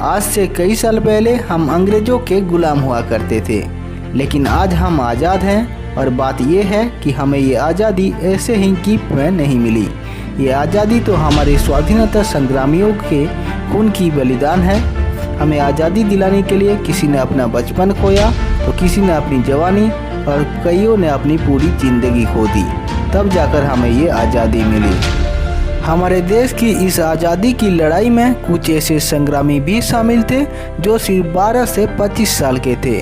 आज से कई साल पहले हम अंग्रेजों के गुलाम हुआ करते थे, लेकिन आज हम आज़ाद हैं। और बात यह है कि हमें ये आज़ादी ऐसे ही गिफ्ट में नहीं मिली। ये आज़ादी तो हमारे स्वाधीनता संग्रामियों के खून की बलिदान है। हमें आज़ादी दिलाने के लिए किसी ने अपना बचपन खोया, तो किसी ने अपनी जवानी और कईयों ने अपनी पूरी ज़िंदगी खो दी, तब जाकर हमें ये आज़ादी मिली। हमारे देश की इस आज़ादी की लड़ाई में कुछ ऐसे संग्रामी भी शामिल थे जो सिर्फ 12 से 25 साल के थे।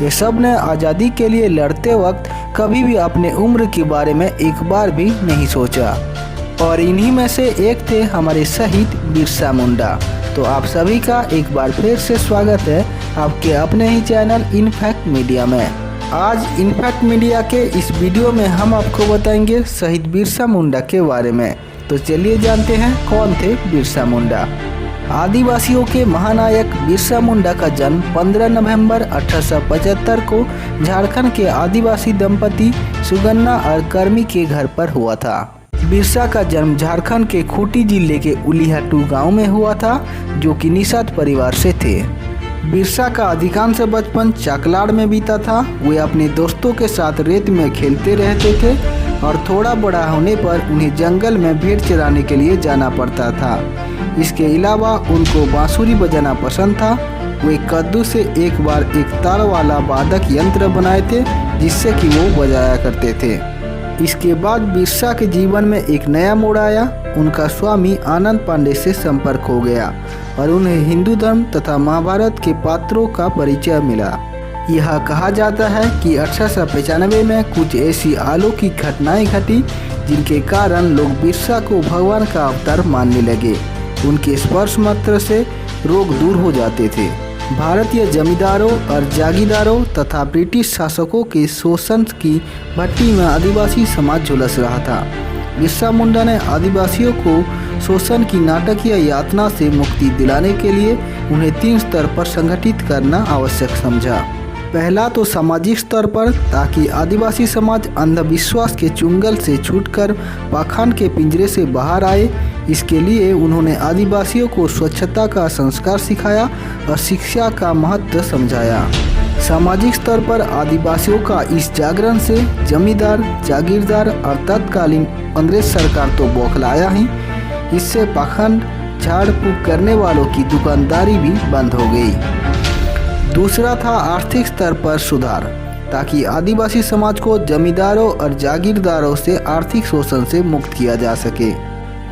ये सब ने आज़ादी के लिए लड़ते वक्त कभी भी अपने उम्र के बारे में एक बार भी नहीं सोचा, और इन्हीं में से एक थे हमारे शहीद बिरसा मुंडा। तो आप सभी का एक बार फिर से स्वागत है आपके अपने ही चैनल इनफैक्ट मीडिया में। आज इनफैक्ट मीडिया के इस वीडियो में हम आपको बताएंगे शहीद बिरसा मुंडा के बारे में। तो चलिए जानते हैं कौन थे बिरसा मुंडा। आदिवासियों के महानायक बिरसा मुंडा का जन्म 15 नवंबर 1875 को झारखंड के आदिवासी दंपति सुगन्ना और कर्मी के घर पर हुआ था। बिरसा का जन्म झारखंड के खूंटी जिले के उलिहाटू गांव में हुआ था, जो कि निषाद परिवार से थे। बिरसा का अधिकांश बचपन चाकलाड़ में बीता था। वे अपने दोस्तों के साथ रेत में खेलते रहते थे और थोड़ा बड़ा होने पर उन्हें जंगल में भेड़ चराने के लिए जाना पड़ता था। इसके अलावा उनको बांसुरी बजाना पसंद था। वे कद्दू से एक बार एक तार वाला वादक यंत्र बनाए थे, जिससे कि वो बजाया करते थे। इसके बाद बिरसा के जीवन में एक नया मोड़ आया। उनका स्वामी आनंद पांडे से संपर्क हो गया और उन्हें हिंदू धर्म तथा महाभारत के पात्रों का परिचय मिला। यह कहा जाता है कि 1895 में कुछ ऐसी अलौकिक घटनाएं घटी जिनके कारण लोग बिरसा को भगवान का अवतार मानने लगे। उनके स्पर्श मात्र से रोग दूर हो जाते थे। भारतीय जमींदारों और जागीरदारों तथा ब्रिटिश शासकों के शोषण की भट्टी में आदिवासी समाज झुलस रहा था। बिरसा मुंडा ने आदिवासियों को शोषण की नाटकीय यातना से मुक्ति दिलाने के लिए उन्हें 3 स्तर पर संगठित करना आवश्यक समझा। पहला तो सामाजिक स्तर पर, ताकि आदिवासी समाज अंधविश्वास के चुंगल से छूटकर पाखंड के पिंजरे से बाहर आए। इसके लिए उन्होंने आदिवासियों को स्वच्छता का संस्कार सिखाया और शिक्षा का महत्व समझाया। सामाजिक स्तर पर आदिवासियों का इस जागरण से जमींदार, जागीरदार और तत्कालीन अंग्रेज सरकार तो बौखलाया ही, इससे पाखंड झाड़ फूक करने वालों की दुकानदारी भी बंद हो गई। दूसरा था आर्थिक स्तर पर सुधार, ताकि आदिवासी समाज को जमींदारों और जागीरदारों से आर्थिक शोषण से मुक्त किया जा सके।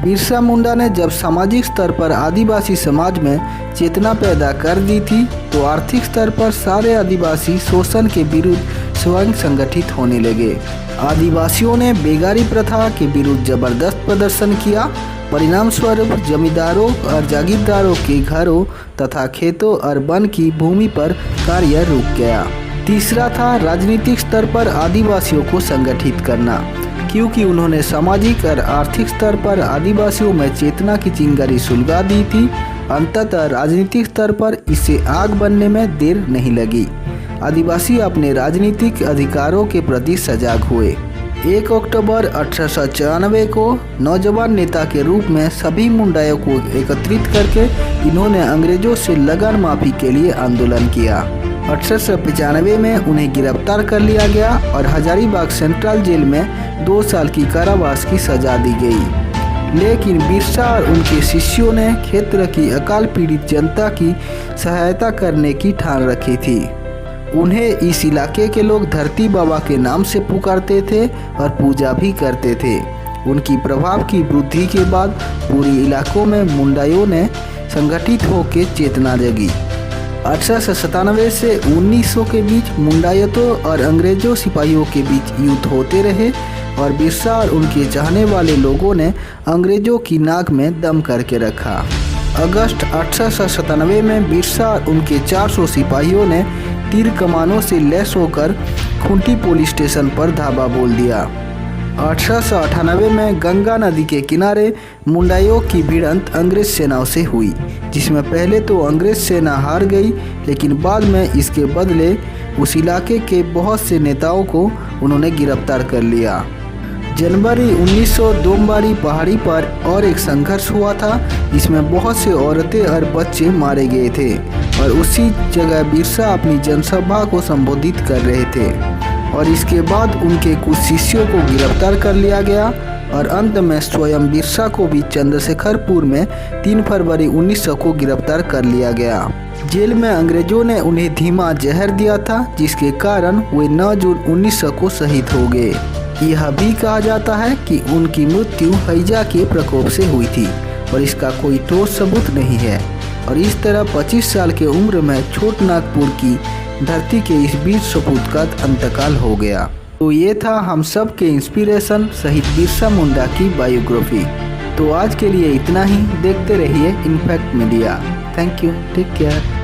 बिरसा मुंडा ने जब सामाजिक स्तर पर आदिवासी समाज में चेतना पैदा कर दी थी, तो आर्थिक स्तर पर सारे आदिवासी शोषण के विरुद्ध स्वयं संगठित होने लगे। आदिवासियों ने बेगारी प्रथा के विरुद्ध जबरदस्त प्रदर्शन किया। परिणाम स्वरूप जमींदारों और जागीरदारों के घरों तथा खेतों और वन की भूमि पर कार्य रुक गया। तीसरा था राजनीतिक स्तर पर आदिवासियों को संगठित करना, क्योंकि उन्होंने सामाजिक और आर्थिक स्तर पर आदिवासियों में चेतना की चिंगारी सुलगा दी थी। अंततः राजनीतिक स्तर पर इसे आग बनने में देर नहीं लगी। आदिवासी अपने राजनीतिक अधिकारों के प्रति सजग हुए। 1 अक्टूबर 1894 को नौजवान नेता के रूप में सभी मुंडाओं को एकत्रित करके इन्होंने अंग्रेजों से लगान माफी के लिए आंदोलन किया। 1895 में उन्हें गिरफ्तार कर लिया गया और हजारीबाग सेंट्रल जेल में 2 साल की कारावास की सजा दी गई। लेकिन बिरसा और उनके शिष्यों ने क्षेत्र की अकाल पीड़ित जनता की सहायता करने की ठान रखी थी। उन्हें इस इलाके के लोग धरती बाबा के नाम से पुकारते थे और पूजा भी करते थे। उनकी प्रभाव की वृद्धि के बाद पूरे इलाकों में मुंडाइयों ने संगठित होकर चेतना जगी। 1897 से 1900 के बीच मुंडायतों और अंग्रेजों सिपाहियों के बीच युद्ध होते रहे और बिरसा और उनके चाहने वाले लोगों ने अंग्रेजों की नाक में दम करके रखा। अगस्त 1897 में बिरसा और उनके 400 सिपाहियों ने तीर कमानों से लैस होकर खूंटी पुलिस स्टेशन पर धावा बोल दिया। 1898 में गंगा नदी के किनारे मुंडाइयों की भिड़ंत अंग्रेज सेनाओं से हुई, जिसमें पहले तो अंग्रेज सेना हार गई, लेकिन बाद में इसके बदले उस इलाके के बहुत से नेताओं को उन्होंने गिरफ्तार कर लिया। जनवरी 1902 बारी पहाड़ी पर और एक संघर्ष हुआ था जिसमें बहुत से औरतें और बच्चे मारे गए थे और उसी जगह बिरसा अपनी जनसभा को संबोधित कर रहे थे और इसके बाद उनके कुछ शिष्यों को गिरफ्तार कर लिया गया और अंत में स्वयं बिरसा को भी चंद्रशेखरपुर में 3 फरवरी 1900 को गिरफ्तार कर लिया गया। जेल में अंग्रेजों ने उन्हें धीमा जहर दिया था जिसके कारण वे 9 जून 1900 को शहीद हो गए। यह भी कहा जाता है कि उनकी मृत्यु हैजा के प्रकोप से हुई थी और इसका कोई ठोस सबूत नहीं है और इस तरह 25 साल की उम्र में छोट नागपुर की धरती के इस वीर सपूत का अंतकाल हो गया। तो ये था हम सब के इंस्पिरेशन शहीद बिरसा मुंडा की बायोग्राफी। तो आज के लिए इतना ही। देखते रहिए Impact Media. Thank you. Take care.